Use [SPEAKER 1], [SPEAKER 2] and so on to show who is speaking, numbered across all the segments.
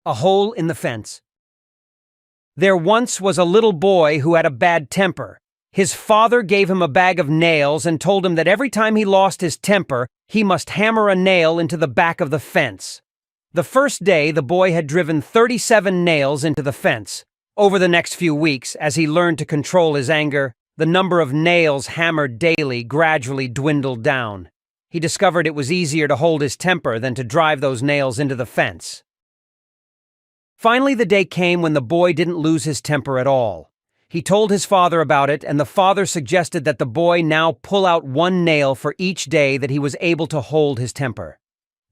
[SPEAKER 1] A hole in the fence. There once was a little boy who had a bad temper. His father gave him a bag of nails and told him that every time he lost his temper, he must hammer a nail into the back of the fence. The first day, the boy had driven 37 nails into the fence. Over the next few weeks, as he learned to control his anger, the number of nails hammered daily gradually dwindled down. He discovered it was easier to hold his temper than to drive those nails into the fence. Finally, the day came when the boy didn't lose his temper at all. He told his father about it, and the father suggested that the boy now pull out one nail for each day that he was able to hold his temper.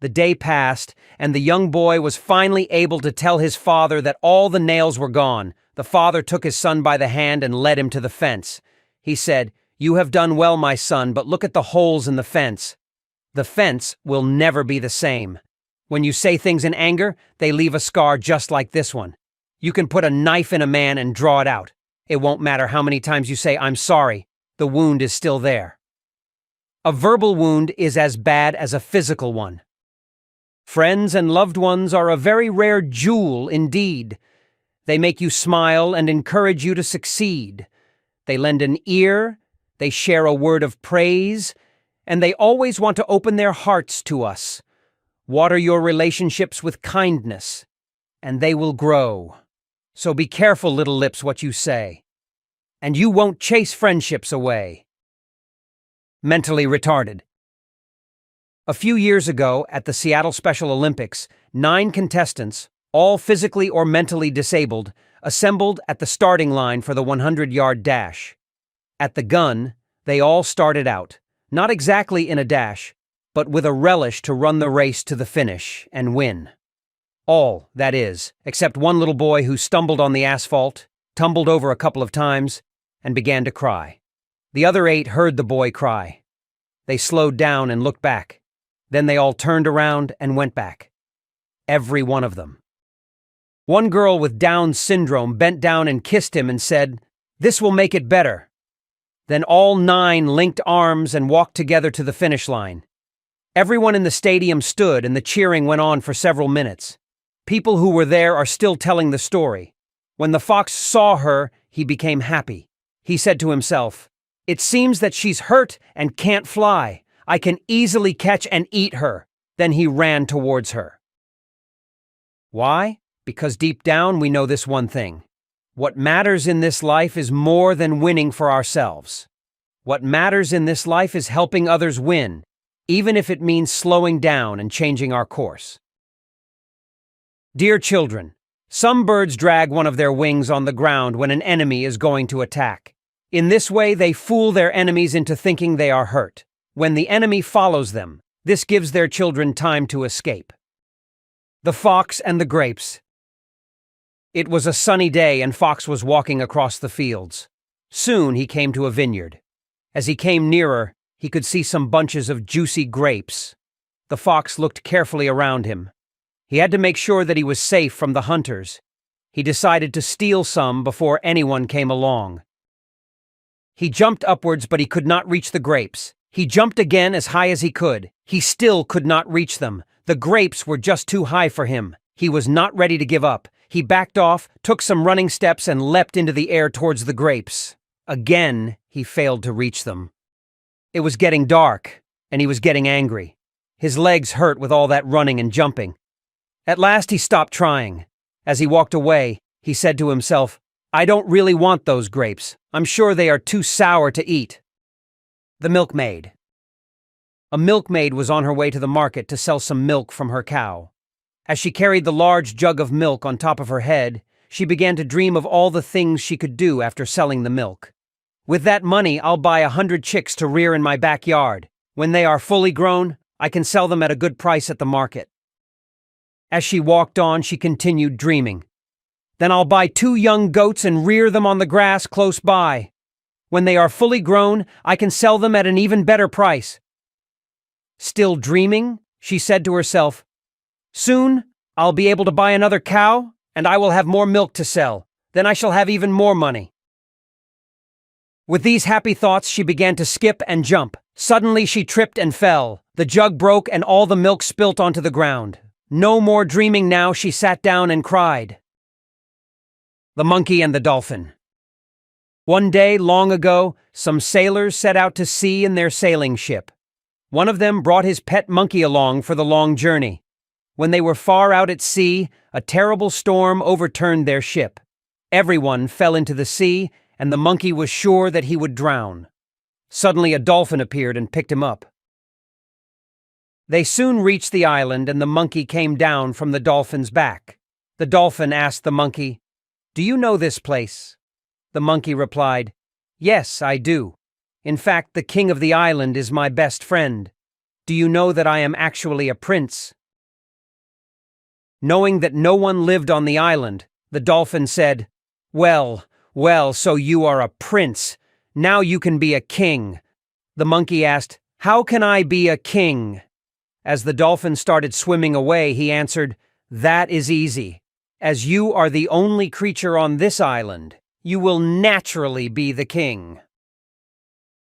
[SPEAKER 1] The day passed, and the young boy was finally able to tell his father that all the nails were gone. The father took his son by the hand and led him to the fence. He said, "You have done well, my son, but look at the holes in the fence. The fence will never be the same. When you say things in anger, they leave a scar just like this one. You can put a knife in a man and draw it out. It won't matter how many times you say, 'I'm sorry,' the wound is still there." A verbal wound is as bad as a physical one. Friends and loved ones are a very rare jewel indeed. They make you smile and encourage you to succeed. They lend an ear, they share a word of praise, and they always want to open their hearts to us. Water your relationships with kindness, and they will grow. So be careful, little lips, what you say. And you won't chase friendships away. Mentally retarded. A few years ago, at the Seattle Special Olympics, 9 contestants, all physically or mentally disabled, assembled at the starting line for the 100-yard dash. At the gun, they all started out, not exactly in a dash, but with a relish to run the race to the finish and win. All, that is, except one little boy who stumbled on the asphalt, tumbled over a couple of times, and began to cry. The other 8 heard the boy cry. They slowed down and looked back. Then they all turned around and went back. Every one of them. One girl with Down syndrome bent down and kissed him and said, "This will make it better." Then all 9 linked arms and walked together to the finish line. Everyone in the stadium stood and the cheering went on for several minutes. People who were there are still telling the story. When the fox saw her, he became happy. He said to himself, "It seems that she's hurt and can't fly. I can easily catch and eat her." Then he ran towards her. Why? Because deep down we know this one thing. What matters in this life is more than winning for ourselves. What matters in this life is helping others win, even if it means slowing down and changing our course. Dear children, some birds drag one of their wings on the ground when an enemy is going to attack. In this way, they fool their enemies into thinking they are hurt. When the enemy follows them, this gives their children time to escape. The Fox and the Grapes. It was a sunny day and Fox was walking across the fields. Soon he came to a vineyard. As he came nearer, he could see some bunches of juicy grapes. The fox looked carefully around him. He had to make sure that he was safe from the hunters. He decided to steal some before anyone came along. He jumped upwards, but he could not reach the grapes. He jumped again as high as he could. He still could not reach them. The grapes were just too high for him. He was not ready to give up. He backed off, took some running steps, and leapt into the air towards the grapes. Again, he failed to reach them. It was getting dark, and he was getting angry. His legs hurt with all that running and jumping. At last he stopped trying. As he walked away, he said to himself, "I don't really want those grapes. I'm sure they are too sour to eat." The milkmaid. A milkmaid was on her way to the market to sell some milk from her cow. As she carried the large jug of milk on top of her head, she began to dream of all the things she could do after selling the milk. "With that money, I'll buy 100 chicks to rear in my backyard. When they are fully grown, I can sell them at a good price at the market." As she walked on, she continued dreaming. "Then I'll buy 2 young goats and rear them on the grass close by. When they are fully grown, I can sell them at an even better price." Still dreaming, she said to herself, "Soon, I'll be able to buy another cow, and I will have more milk to sell. Then I shall have even more money." With these happy thoughts, she began to skip and jump. Suddenly, she tripped and fell. The jug broke and all the milk spilt onto the ground. No more dreaming now, she sat down and cried. The Monkey and the Dolphin. One day, long ago, some sailors set out to sea in their sailing ship. One of them brought his pet monkey along for the long journey. When they were far out at sea, a terrible storm overturned their ship. Everyone fell into the sea, and the monkey was sure that he would drown. Suddenly a dolphin appeared and picked him up. They soon reached the island, and the monkey came down from the dolphin's back. The dolphin asked the monkey, "Do you know this place?" The monkey replied, "Yes, I do. In fact, the king of the island is my best friend. Do you know that I am actually a prince?" Knowing that no one lived on the island, the dolphin said, Well, so you are a prince. Now you can be a king." The monkey asked, "How can I be a king?" As the dolphin started swimming away, he answered, "That is easy. As you are the only creature on this island, you will naturally be the king."